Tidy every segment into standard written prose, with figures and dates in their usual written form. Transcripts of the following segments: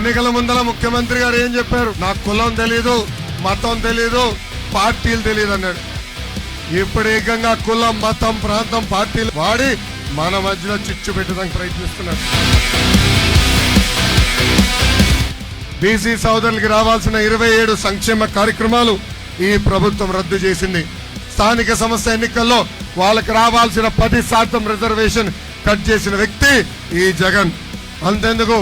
ఎన్నికల ముందల ముఖ్యమంత్రి గారు ఏం చెప్పారు? నాకు కులం తెలీదు, మతం తెలీదు, పార్టీలు తెలియదు అన్నాడు. ఇప్పుడు ఏకంగా కులం, మతం, ప్రాంతం, పార్టీలు వాడి మన మధ్యలో చిచ్చు పెట్టడానికి ప్రయత్నిస్తున్నారు. బీసీ సోదరులకి రావాల్సిన 27 సంక్షేమ కార్యక్రమాలు ఈ ప్రభుత్వం రద్దు చేసింది. స్థానిక సంస్థ ఎన్నికల్లో వాళ్ళకి రావాల్సిన 10% రిజర్వేషన్ కట్ చేసిన వ్యక్తి ఈ జగన్. అంతెందుకు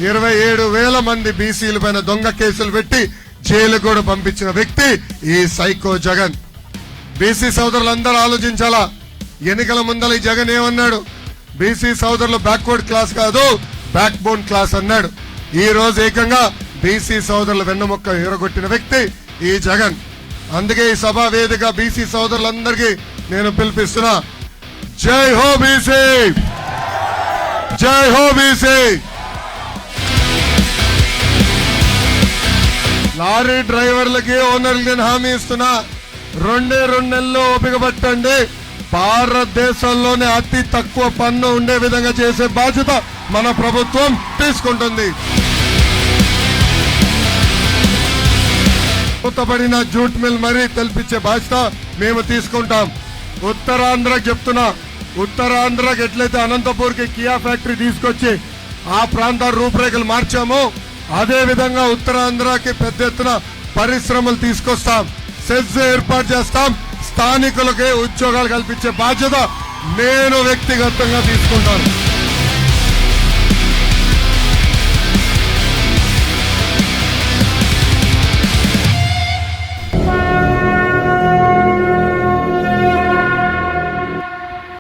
27,000 మంది బీసీల పైన దొంగ కేసులు పెట్టి జైలు కూడా పంపించిన వ్యక్తి ఈ సైకో జగన్. బీసీ సోదరులందరూ ఆలోచించాలా. ఎన్నికల ముందల ఈ జగన్ ఏమన్నాడు? బీసీ సోదరులు బ్యాక్వర్డ్ క్లాస్ కాదు, బ్యాక్ బోన్ క్లాస్ అన్నాడు. ఈ రోజు ఏకంగా బీసీ సోదరుల వెన్నముక్క ఎరగొట్టిన వ్యక్తి ఈ జగన్. అందుకే ఈ సభా వేదిక బీసీ సోదరులందరికీ నేను పిలిపిస్తున్నా, జై హో బీసీ, జై హో బీసీ. లారీ డ్రైవర్లకి, ఓనర్లకి నేను హామీ ఇస్తున్నా, 2 నెలల్లో ఓపిక పట్టండి. భారతదేశంలోనే అతి తక్కువ పన్ను ఉండే విధంగా చేసే బాధ్యత మన ప్రభుత్వం తీసుకుంటుంది. మూతపడిన జూట్ మిల్ మరీ తెలిపించే బాధ్యత మేము తీసుకుంటాం. ఉత్తరాంధ్రకి చెప్తున్నా, ఉత్తరాంధ్రకి ఎట్లయితే అనంతపూర్కి కియా ఫ్యాక్టరీ తీసుకొచ్చి ఆ ప్రాంత రూపురేఖలు మార్చామో, అదే విధంగా ఉత్తరాంధ్రకి పెద్ద ఎత్తున పరిశ్రమలు తీసుకొస్తాం, సెజ్ ఏర్పాటు చేస్తాం, స్థానికులకే ఉద్యోగాలు కల్పించే బాధ్యత నేను వ్యక్తిగతంగా తీసుకుంటాను.